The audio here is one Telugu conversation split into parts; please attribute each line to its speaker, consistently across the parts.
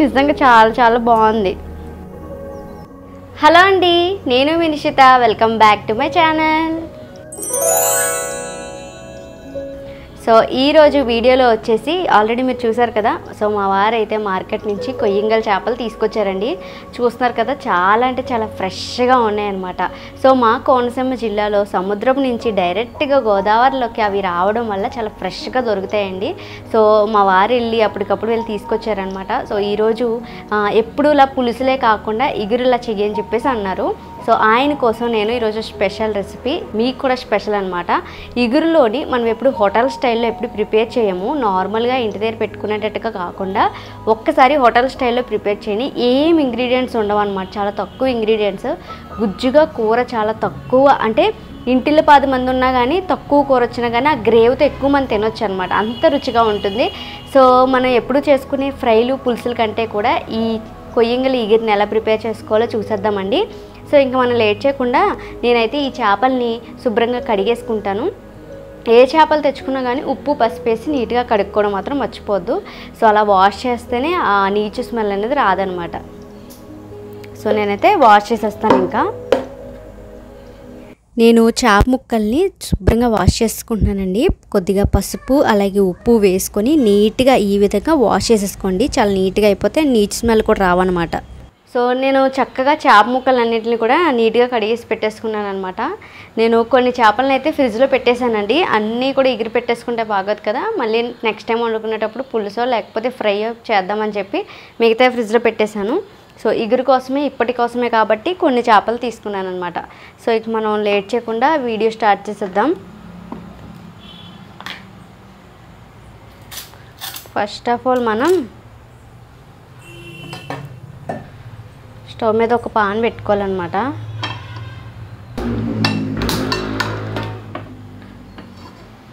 Speaker 1: నిజంగా చాలా చాలా బాగుంది. హలో అండి, నేను మీ Nishita. Welcome back to my channel. So ఈరోజు వీడియోలో వచ్చేసి ఆల్రెడీ మీరు చూసారు కదా. సో మా వారు అయితే మార్కెట్ నుంచి కొయ్యంగల్ చేపలు తీసుకొచ్చారండి. చూస్తున్నారు కదా, చాలా అంటే చాలా ఫ్రెష్గా ఉన్నాయన్నమాట. సో మా కోనసీమ జిల్లాలో సముద్రం నుంచి డైరెక్ట్గా గోదావరిలోకి అవి రావడం వల్ల చాలా ఫ్రెష్గా దొరుకుతాయండి. సో మా వారు వెళ్ళి అప్పటికప్పుడు వెళ్ళి తీసుకొచ్చారనమాట. సో ఈరోజు ఎప్పుడు ఇలా పులుసులే కాకుండా ఇగురులా చెయ్యని చెప్పేసి అన్నారు. సో ఆయన కోసం నేను ఈరోజు స్పెషల్ రెసిపీ, మీకు కూడా స్పెషల్ అనమాట. ఇగురులోని మనం ఎప్పుడు హోటల్ స్టైల్లో ఎప్పుడు ప్రిపేర్ చేయము. నార్మల్గా ఇంటి దగ్గర పెట్టుకునేటట్టుగా కాకుండా ఒక్కసారి హోటల్ స్టైల్లో ప్రిపేర్ చేయని. ఏం ఇంగ్రీడియంట్స్ ఉండవు అనమాట, చాలా తక్కువ ఇంగ్రీడియంట్స్. గుజ్జుగా కూర చాలా తక్కువ, అంటే ఇంటిలో 10 మంది ఉన్నా కానీ తక్కువ కూర వచ్చినా కానీ ఆ గ్రేవ్తో ఎక్కువ మంది తినొచ్చు అనమాట. అంత రుచిగా ఉంటుంది. సో మనం ఎప్పుడు చేసుకునే ఫ్రైలు పులుసుల కంటే కూడా ఈ కొయ్యంగల్ ఇగురిని ఎలా ప్రిపేర్ చేసుకోవాలో చూసేద్దామండి. సో ఇంకా మనం లేట్ చేయకుండా నేనైతే ఈ చేపల్ని శుభ్రంగా కడిగేసుకుంటాను. ఏ చేపలు తెచ్చుకున్నా కానీ ఉప్పు పసుపు వేసి నీట్గా కడుక్కోవడం మాత్రం మర్చిపోవద్దు. సో అలా వాష్ చేస్తేనే ఆ నీచు స్మెల్ అనేది రాదనమాట. సో నేనైతే వాష్ చేసేస్తాను. ఇంకా నేను చేప ముక్కల్ని శుభ్రంగా వాష్ చేసుకుంటున్నానండి. కొద్దిగా పసుపు అలాగే ఉప్పు వేసుకొని నీట్గా ఈ విధంగా వాష్ చేసేసుకోండి. చాలా నీట్గా అయిపోతే నీచు స్మెల్ కూడా రావన్నమాట. సో నేను చక్కగా చేప ముక్కలన్నింటినీ కూడా నీట్గా కడిగేసి పెట్టేసుకున్నాను అనమాట. నేను కొన్ని చేపలను అయితే ఫ్రిడ్జ్లో పెట్టేశానండి. అన్నీ కూడా ఎగిరి పెట్టేసుకుంటే బాగోదు కదా, మళ్ళీ నెక్స్ట్ టైం వండుకునేటప్పుడు పులుసో లేకపోతే ఫ్రై చేద్దామని చెప్పి మిగతా ఫ్రిడ్జ్లో పెట్టేశాను. సో ఇగురు కోసమే, ఇప్పటి కోసమే కాబట్టి కొన్ని చేపలు తీసుకున్నాను అనమాట. సో ఇక మనం లేట్ చేయకుండా వీడియో స్టార్ట్ చేసేద్దాం. ఫస్ట్ ఆఫ్ ఆల్ మనం స్టవ్ మీద ఒక పాన్ పెట్టుకోవాలన్నమాట.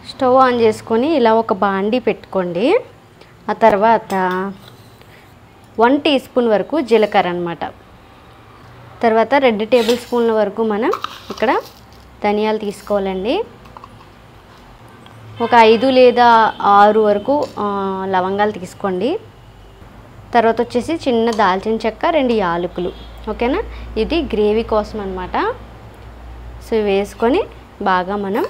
Speaker 1: స్టవ్ ఆన్ చేసుకొని ఇలా ఒక బాండీ పెట్టుకోండి. ఆ తర్వాత 1 టీ స్పూన్ వరకు జీలకర్ర అనమాట. తర్వాత 2 టేబుల్ స్పూన్ల వరకు మనం ఇక్కడ ధనియాలు తీసుకోవాలండి. ఒక 5 లేదా 6 వరకు లవంగాలు తీసుకోండి. తర్వాత వచ్చేసి చిన్న దాల్చిన చెక్క, 2 యాలకులు. ఓకేనా, ఇది గ్రేవీ కోసం అనమాట. సో వేసుకొని బాగా మనం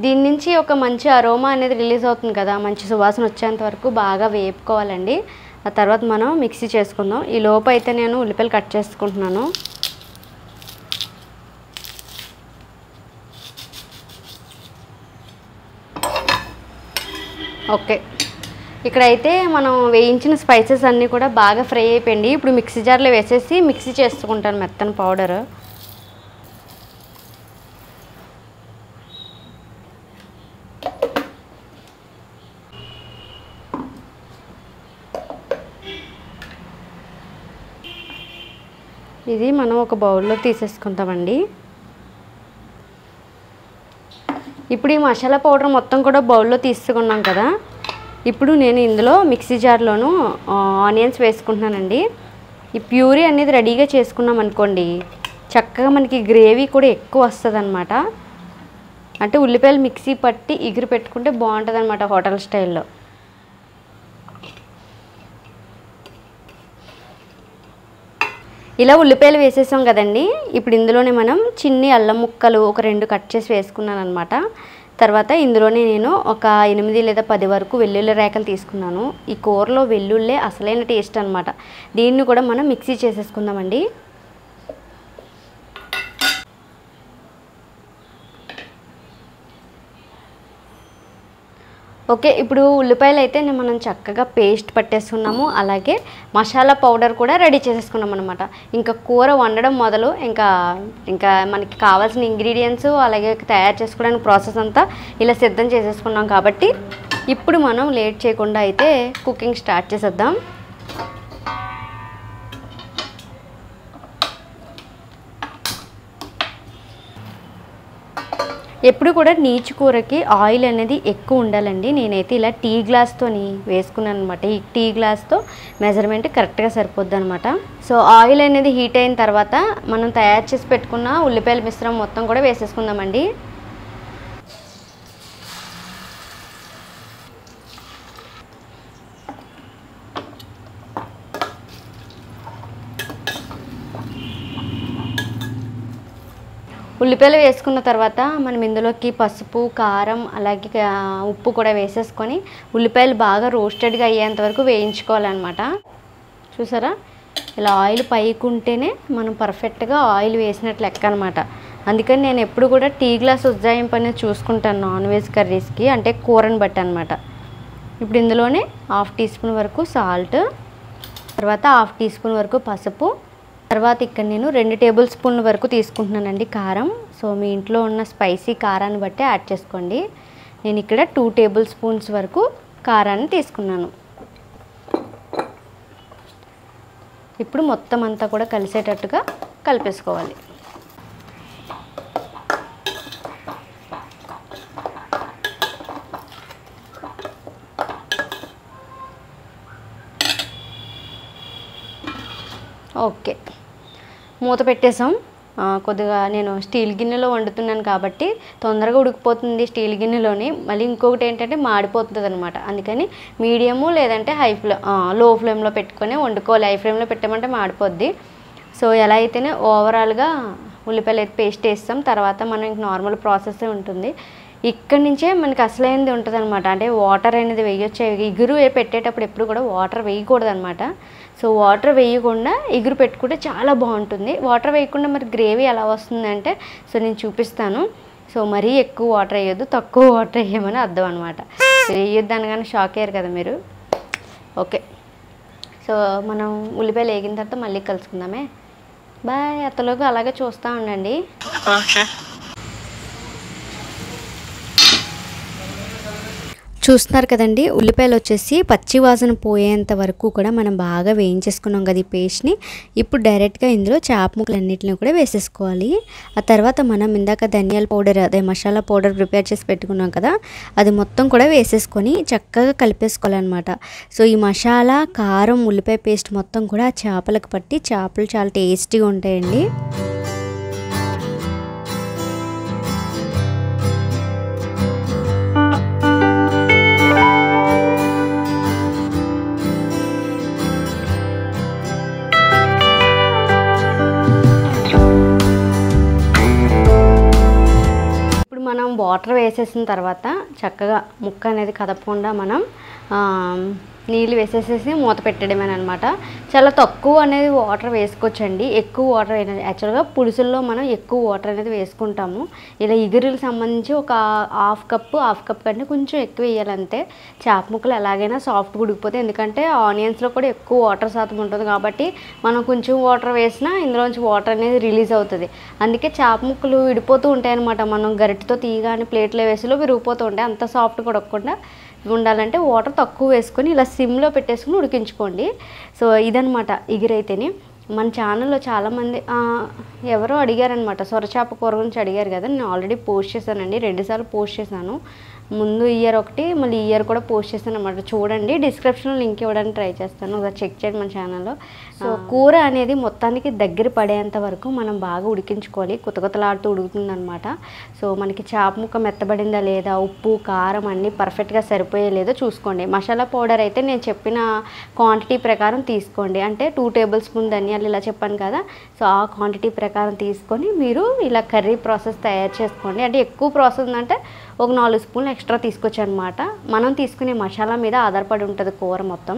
Speaker 1: దీని నుంచి ఒక మంచి అరోమా అనేది రిలీజ్ అవుతుంది కదా, మంచి సువాసన వచ్చేంత వరకు బాగా వేపుకోవాలండి. ఆ తర్వాత మనం మిక్సీ చేసుకుందాం. ఈ లోపు అయితే నేను ఉల్లిపాయలు కట్ చేసుకుంటున్నాను. ఓకే, ఇక్కడైతే మనం వేయించిన స్పైసెస్ అన్నీ కూడా బాగా ఫ్రై అయిపోయింది. ఇప్పుడు మిక్సీ జార్లో వేసేసి మిక్సీ చేసుకుంటాను మెత్తని పౌడర్. ఇది మనం ఒక బౌల్లో తీసేసుకుంటామండి. ఇప్పుడు ఈ మసాలా పౌడర్ మొత్తం కూడా బౌల్లో తీసుకున్నాం కదా. ఇప్పుడు నేను ఇందులో మిక్సీ జార్లోను ఆనియన్స్ వేసుకుంటున్నానండి. ఈ ప్యూరీ అనేది రెడీగా చేసుకున్నాం అనుకోండి, చక్కగా మనకి గ్రేవీ కూడా ఎక్కువ వస్తుంది అనమాట. అంటే ఉల్లిపాయలు మిక్సీ పట్టి ఇగురు పెట్టుకుంటే బాగుంటుంది అనమాట హోటల్ స్టైల్లో. ఇలా ఉల్లిపాయలు వేసేసాం కదండి. ఇప్పుడు ఇందులోనే మనం చిన్ని అల్లం ముక్కలు ఒక 2 కట్ చేసి వేసుకున్నాను అనమాట. తర్వాత ఇందులోనే నేను ఒక 8 లేదా 10 వరకు వెల్లుల్లి రేకలు తీసుకున్నాను. ఈ కూరలో వెల్లుల్లే అసలైన టేస్ట్ అనమాట. దీన్ని కూడా మనం మిక్సీ చేసేసుకుందామండి. ఓకే, ఇప్పుడు ఉల్లిపాయలు అయితే మనం చక్కగా పేస్ట్ పట్టేసుకున్నాము. అలాగే మసాలా పౌడర్ కూడా రెడీ చేసేసుకున్నాం అనమాట. ఇంకా కూర వండడం మొదలు ఇంకా మనకి కావాల్సిన ఇంగ్రీడియంట్స్ అలాగే తయారు చేసుకోవడానికి ప్రాసెస్ అంతా ఇలా సిద్ధం చేసేసుకున్నాం కాబట్టి ఇప్పుడు మనం లేట్ చేయకుండా అయితే కుకింగ్ స్టార్ట్ చేసేద్దాం. ఎప్పుడు కూడా నీచు కూరకి ఆయిల్ అనేది ఎక్కువ ఉండాలండి. నేనైతే ఇలా టీ గ్లాస్తోని వేసుకున్నాను అనమాట. ఈ టీ గ్లాస్తో మెజర్మెంట్ కరెక్ట్గా సరిపోద్ది అనమాట. సో ఆయిల్ అనేది హీట్ అయిన తర్వాత మనం తయారు చేసి పెట్టుకున్న ఉల్లిపాయల మిశ్రమం మొత్తం కూడా వేసేసుకుందామండి. ఉల్లిపాయలు వేసుకున్న తర్వాత మనం ఇందులోకి పసుపు, కారం, అలాగే ఉప్పు కూడా వేసేసుకొని ఉల్లిపాయలు బాగా రోస్టెడ్గా అయ్యేంత వరకు వేయించుకోవాలన్నమాట. చూసారా, ఇలా ఆయిల్ పైకి ఉంటేనే మనం పర్ఫెక్ట్గా ఆయిల్ వేసినట్లు లెక్క అనమాట. అందుకని నేను ఎప్పుడు కూడా టీ గ్లాస్ ఉజ్జాయింపు అనేది చూసుకుంటాను నాన్ వెజ్ కర్రీస్కి, అంటే కూరని బట్టి అనమాట. ఇప్పుడు ఇందులోనే 1/2 టీ స్పూన్ వరకు సాల్ట్, తర్వాత 1/2 టీ స్పూన్ వరకు పసుపు, తర్వాత ఇక్కడ నేను 2 టేబుల్ స్పూన్ల వరకు తీసుకుంటున్నానండి కారం. సో మీ ఇంట్లో ఉన్న స్పైసీ కారాన్ని బట్టి యాడ్ చేసుకోండి. నేను ఇక్కడ 2 టేబుల్ స్పూన్స్ వరకు కారాన్ని తీసుకున్నాను. ఇప్పుడు మొత్తం అంతా కూడా కలిసేటట్టుగా కలిపేసుకోవాలి. ఓకే, మూత పెట్టేసాం. కొద్దిగా నేను స్టీల్ గిన్నెలో వండుతున్నాను కాబట్టి తొందరగా ఉడికిపోతుంది స్టీల్ గిన్నెలోని. మళ్ళీ ఇంకొకటి ఏంటంటే మాడిపోతుంది అనమాట. అందుకని మీడియము లేదంటే లో ఫ్లేమ్లో పెట్టుకొని వండుకోవాలి. హై ఫ్లేమ్లో పెట్టామంటే మాడిపోద్ది. సో ఎలా అయితేనే ఓవరాల్గా ఉల్లిపాయలు పేస్ట్ వేస్తాం, తర్వాత మనం ఇంక నార్మల్ ప్రాసెస్ ఉంటుంది. ఇక్కడి నుంచే మనకి అసలైనది ఉంటుంది అనమాట. అంటే వాటర్ అనేది వేయొచ్చు. ఇగురు పెట్టేటప్పుడు ఎప్పుడు కూడా వాటర్ వేయకూడదు అనమాట. సో వాటర్ వేయకుండా ఇగురు పెట్టుకుంటే చాలా బాగుంటుంది. వాటర్ వేయకుండా మరి గ్రేవీ ఎలా వస్తుందంటే సో నేను చూపిస్తాను. సో మరీ ఎక్కువ వాటర్ వేయొద్దు, తక్కువ వాటర్ వేయమని అర్థం అనమాట. వేయొద్దు అనగానే షాక్ అయ్యారు కదా మీరు. ఓకే, సో మనం ఉల్లిపాయలు వేగిన తర్వాత మళ్ళీ కలుసుకుందామే. బాయ్. అత్తలోకి అలాగే చూస్తూ ఉండండి. చూస్తున్నారు కదండి, ఉల్లిపాయలు వచ్చేసి పచ్చి వాసన పోయేంత వరకు కూడా మనం బాగా వేయించేసుకున్నాం కదా ఈ పేస్ట్ని. ఇప్పుడు డైరెక్ట్గా ఇందులో చేప ముక్కలన్నింటినీ కూడా వేసేసుకోవాలి. ఆ తర్వాత మనం ఇందాక ధనియాల పౌడర్, అదే మసాలా పౌడర్ ప్రిపేర్ చేసి పెట్టుకున్నాం కదా, అది మొత్తం కూడా వేసేసుకొని చక్కగా కలిపేసుకోవాలన్నమాట. సో ఈ మసాలా, కారం, ఉల్లిపాయ పేస్ట్ మొత్తం కూడా చేపలకు పట్టి చేపలు చాలా టేస్టీగా ఉంటాయండి. మనం వాటర్ వేసేసిన తర్వాత చక్కగా ముక్క అనేది కదపకుండా మనం నీళ్ళు వేసేసేసి మూత పెట్టడమేనమాట. చాలా తక్కువ అనేది వాటర్ వేసుకోవచ్చండి. ఎక్కువ వాటర్ యాక్చువల్గా పులుసుల్లో మనం ఎక్కువ వాటర్ అనేది వేసుకుంటాము. ఇలా ఇగురులకు సంబంధించి ఒక హాఫ్ కప్ కంటే కొంచెం ఎక్కువ వేయాలంతే. చేప ముక్కలు ఎలాగైనా సాఫ్ట్ ఉడికిపోతే, ఎందుకంటే ఆనియన్స్లో కూడా ఎక్కువ వాటర్ శాతం ఉంటుంది కాబట్టి మనం కొంచెం వాటర్ వేసినా ఇందులోంచి వాటర్ అనేది రిలీజ్ అవుతుంది. అందుకే చేప ముక్కలు విడిపోతూ ఉంటాయి అనమాట. మనం గరిటెతో తీయగానే ప్లేట్లో వేసిలో విరిగిపోతూ ఉంటాయి. అంత సాఫ్ట్గా ఉడకకుండా ఉండాలంటే వాటర్ తక్కువ వేసుకొని ఇలా సిమ్లో పెట్టేసుకుని ఉడికించుకోండి. సో ఇదనమాట ఇగురైతేనే. మన ఛానల్లో చాలామంది ఎవరో అడిగారనమాట, సొరచేప కూర గురించి అడిగారు కదా. నేను ఆల్రెడీ పోస్ట్ చేశానండి, 2 సార్లు పోస్ట్ చేశాను. ముందు ఇయర్ ఒకటి, మళ్ళీ ఇయర్ కూడా పోస్ట్ చేస్తాను అనమాట. చూడండి, డిస్క్రిప్షన్లో లింక్ ఇవ్వడానికి ట్రై చేస్తాను, ఒకసారి చెక్ చేయండి మన ఛానల్లో. సో కూర అనేది మొత్తానికి దగ్గర పడేంత వరకు మనం బాగా ఉడికించుకోవాలి. కుతకుతలాడుతూ ఉడుకుతుందనమాట. సో మనకి చేప ముక్క మెత్తబడిందా లేదా, ఉప్పు కారం అన్నీ పర్ఫెక్ట్గా సరిపోయే లేదో చూసుకోండి. మసాలా పౌడర్ అయితే నేను చెప్పిన క్వాంటిటీ ప్రకారం తీసుకోండి. అంటే 2 టేబుల్ స్పూన్ ధనియాలు ఇలా చెప్పాను కదా, సో ఆ క్వాంటిటీ ప్రకారం తీసుకొని మీరు ఇలా కర్రీ ప్రాసెస్ తయారు చేసుకోండి. అంటే ఎక్కువ ప్రాసెస్ అంటే ఒక 4 స్పూన్లు ఎక్స్ట్రా తీసుకొచ్చనమాట. మనం తీసుకునే మసాలా మీద ఆధారపడి ఉంటుంది కూర మొత్తం.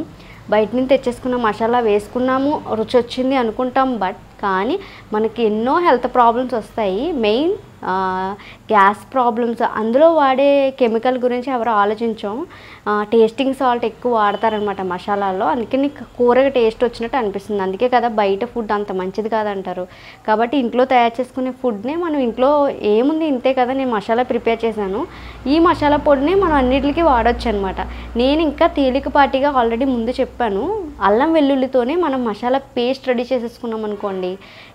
Speaker 1: బయట నుంచి తెచ్చేసుకున్న మసాలా వేసుకున్నాము, రుచి వచ్చింది అనుకుంటాం, బట్ కానీ మనకి ఎన్నో హెల్త్ ప్రాబ్లమ్స్ వస్తాయి. Main gas problems. అందులో వాడే కెమికల్ గురించి ఎవరు ఆలోచించాం. టేస్టింగ్ సాల్ట్ ఎక్కువ వాడతారనమాట మసాలాల్లో. అందుకే నీకు కూరగా టేస్ట్ వచ్చినట్టు అనిపిస్తుంది. అందుకే కదా బయట ఫుడ్ అంత మంచిది కాదంటారు. కాబట్టి ఇంట్లో తయారు చేసుకునే ఫుడ్నే మనం ఇంట్లో ఏముంది ఇంతే కదా, నేను మసాలా ప్రిపేర్ చేశాను, ఈ మసాలా పొడినే మనం అన్నిటికీ వాడచ్చు అనమాట. నేను ఇంకా తేలికపాటిగా ఆల్రెడీ ముందు చెప్పాను, అల్లం వెల్లుల్లితోనే మనం మసాలా పేస్ట్ రెడీ చేసేసుకున్నాం అనుకోండి,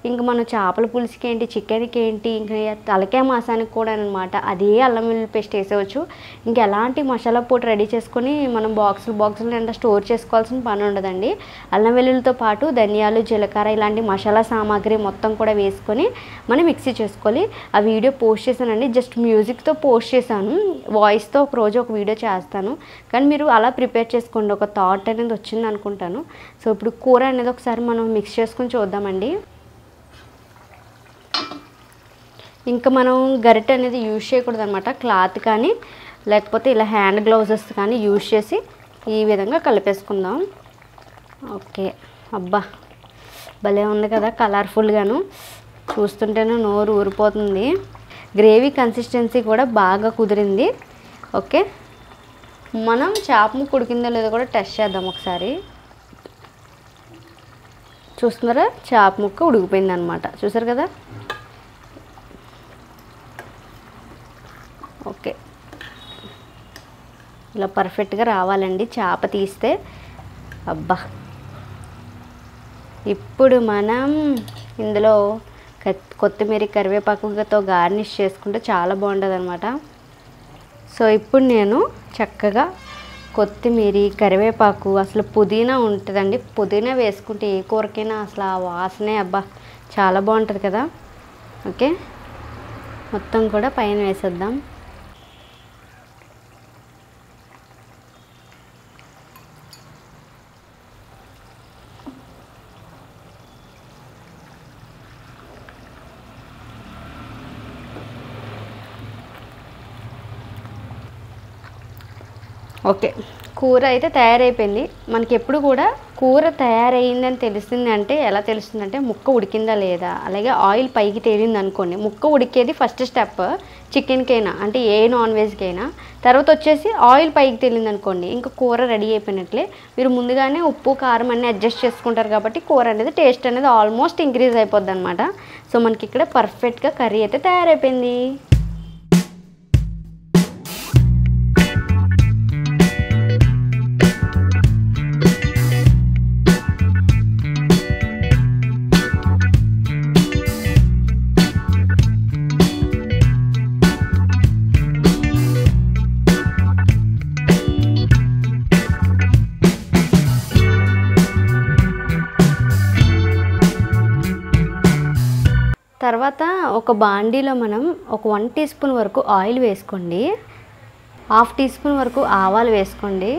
Speaker 1: ఇంక మనం చేపల పులుసుకి ఏంటి, చికెన్కి ఏంటి, ఇంకా తలకాయ మాసానికి కూడా అనమాట అదే అల్లం వెల్లుల్లి పేస్ట్ వేసేవచ్చు. ఇంకా ఎలాంటి మసాలా పొడి రెడీ చేసుకొని మనం బాక్సులు నిండా స్టోర్ చేసుకోవాల్సిన పని ఉండదండి. అల్లం వెల్లుల్లితో పాటు ధనియాలు, జీలకర్ర ఇలాంటి మసాలా సామాగ్రి మొత్తం కూడా వేసుకొని మనం మిక్సీ చేసుకోవాలి. ఆ వీడియో పోస్ట్ చేశానండి, జస్ట్ మ్యూజిక్తో పోస్ట్ చేశాను. వాయిస్తో ఒకరోజు ఒక వీడియో చేస్తాను, కానీ మీరు అలా ప్రిపేర్ చేసుకోండి. ఒక థాట్ అనేది వచ్చింది అనుకుంటాను. సో ఇప్పుడు కూర అనేది ఒకసారి మనం మిక్స్ చేసుకుని చూద్దామండి. ఇంకా మనం గరిటె అనేది యూజ్ చేయకూడదు అనమాట. క్లాత్ కానీ లేకపోతే ఇలా హ్యాండ్ గ్లౌజెస్ కానీ యూజ్ చేసి ఈ విధంగా కలిపేసుకుందాం. ఓకే, అబ్బా భలే ఉంది కదా కలర్ఫుల్గాను, చూస్తుంటేనే నోరు ఊరిపోతుంది. గ్రేవీ కన్సిస్టెన్సీ కూడా బాగా కుదిరింది. ఓకే, మనం చేప ముక్క ఉడికిందో లేదో కూడా టెస్ట్ చేద్దాం ఒకసారి. చూస్తున్నారా, చేప ముక్క ఉడికిపోయింది అనమాట. చూసారు కదా. ఓకే, ఇలా పర్ఫెక్ట్గా రావాలండి చేప తీస్తే. అబ్బా, ఇప్పుడు మనం ఇందులో కొత్తిమీర కరివేపాకుతో గార్నిష్ చేసుకుంటే చాలా బాగుంటుంది అనమాట. సో ఇప్పుడు నేను చక్కగా కొత్తిమీర కరివేపాకు, అసలు పుదీనా ఉంటుందండి, పుదీనా వేసుకుంటే ఏ కూరకైనా అసలు ఆ వాసనే అబ్బా చాలా బాగుంటుంది కదా. ఓకే, మొత్తం కూడా పైన వేసేద్దాం. ఓకే, కూర అయితే తయారైపోయింది. మనకి ఎప్పుడు కూడా కూర తయారైందని తెలిసింది అంటే ఎలా తెలుస్తుందంటే ముక్క ఉడికిందా లేదా, అలాగే ఆయిల్ పైకి తేలింది అనుకోండి. ముక్క ఉడికేది ఫస్ట్ స్టెప్ చికెన్కైనా, అంటే ఏ నాన్ వెజ్కైనా. తర్వాత వచ్చేసి ఆయిల్ పైకి తేలింది అనుకోండి, ఇంకా కూర రెడీ అయిపోయినట్లే. మీరు ముందుగానే ఉప్పు కారం అన్నీ అడ్జస్ట్ చేసుకుంటారు కాబట్టి కూర అనేది టేస్ట్ అనేది ఆల్మోస్ట్ ఇంక్రీజ్ అయిపోద్ది అనమాట. సో మనకి ఇక్కడ పర్ఫెక్ట్గా కర్రీ అయితే తయారైపోయింది. తర్వాత ఒక బాండీలో మనం ఒక 1 టీ స్పూన్ వరకు ఆయిల్ వేసుకోండి, 1/2 టీ స్పూన్ వరకు ఆవాలు వేసుకోండి.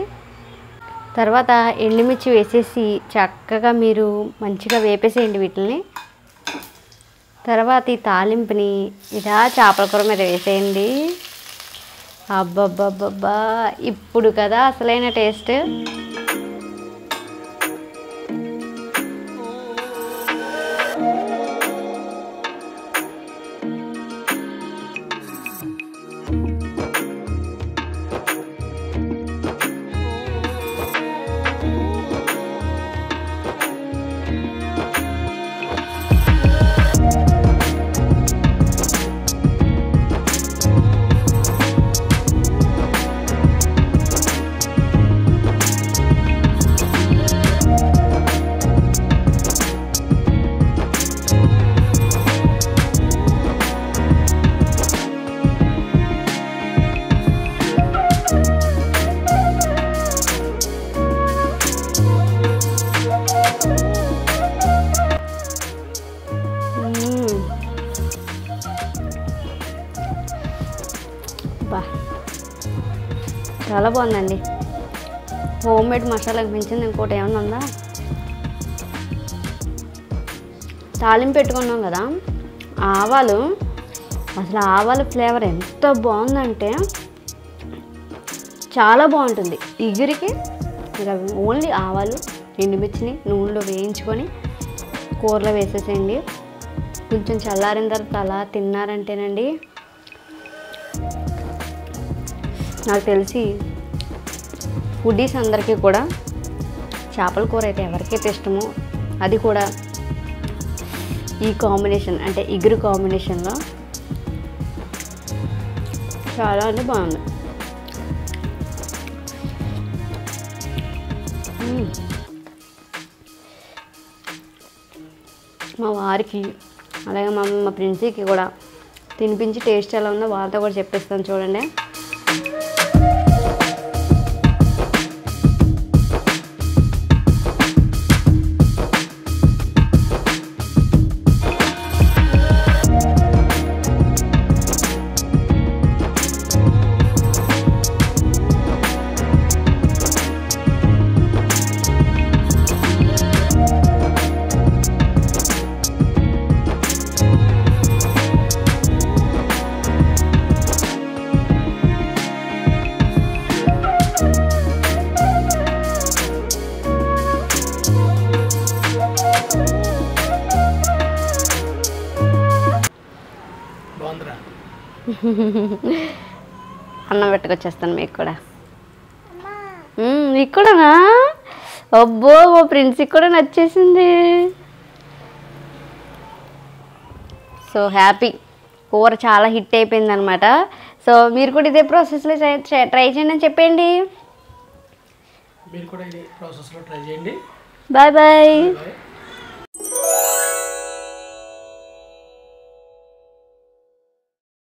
Speaker 1: తర్వాత ఎండుమిర్చి వేసేసి చక్కగా మీరు మంచిగా వేపేసేయండి వీటిని. తర్వాత ఈ తాలింపుని ఇలా చేపల కూర మీద వేసేయండి. అబ్బబ్బబ్బబ్బా, ఇప్పుడు కదా అసలైన టేస్ట్. చాలా బాగుందండి. హోమ్ మేడ్ మసాలాకు మించింది ఇంకోటి ఏమన్నా ఉందా? తాలింపు పెట్టుకున్నాం కదా, ఆవాలు, అసలు ఆవాల ఫ్లేవర్ ఎంత బాగుందంటే చాలా బాగుంటుంది. ఇగురికి ఇంకా ఓన్లీ ఆవాలు ఎండుమిర్చిని నూనెలో వేయించుకొని కూరలో వేసేసేయండి. కొంచెం చల్లారిన తర్వాత అలా తిన్నారంటేనండి, నాకు తెలిసి ఫుడీస్ అందరికీ కూడా చేపల కూర అయితే ఎవరికైతే ఇష్టమో, అది కూడా ఈ కాంబినేషన్ అంటే ఇగురు కాంబినేషన్లో చాలా అంటే బాగుంది. మా వారికి అలాగే మా ఫ్రెండ్స్కి కూడా తినిపించి టేస్ట్ ఎలా ఉందో వాళ్ళతో కూడా చెప్పేస్తాను చూడండి. అన్నం పెట్టుకొచ్చేస్తాను మీకు కూడా. మీకు కూడానా? అబ్బో మా ప్రిన్స్కి కూడా నచ్చేసింది. So happy. కూర చాలా హిట్ అయిపోయింది అనమాట. సో మీరు కూడా ఇదే ప్రాసెస్లో ట్రై చేయండి అని చెప్పండి.
Speaker 2: మీరు కూడా ఇదే ప్రాసెస్లో ట్రై చేయండి.
Speaker 1: Bye bye.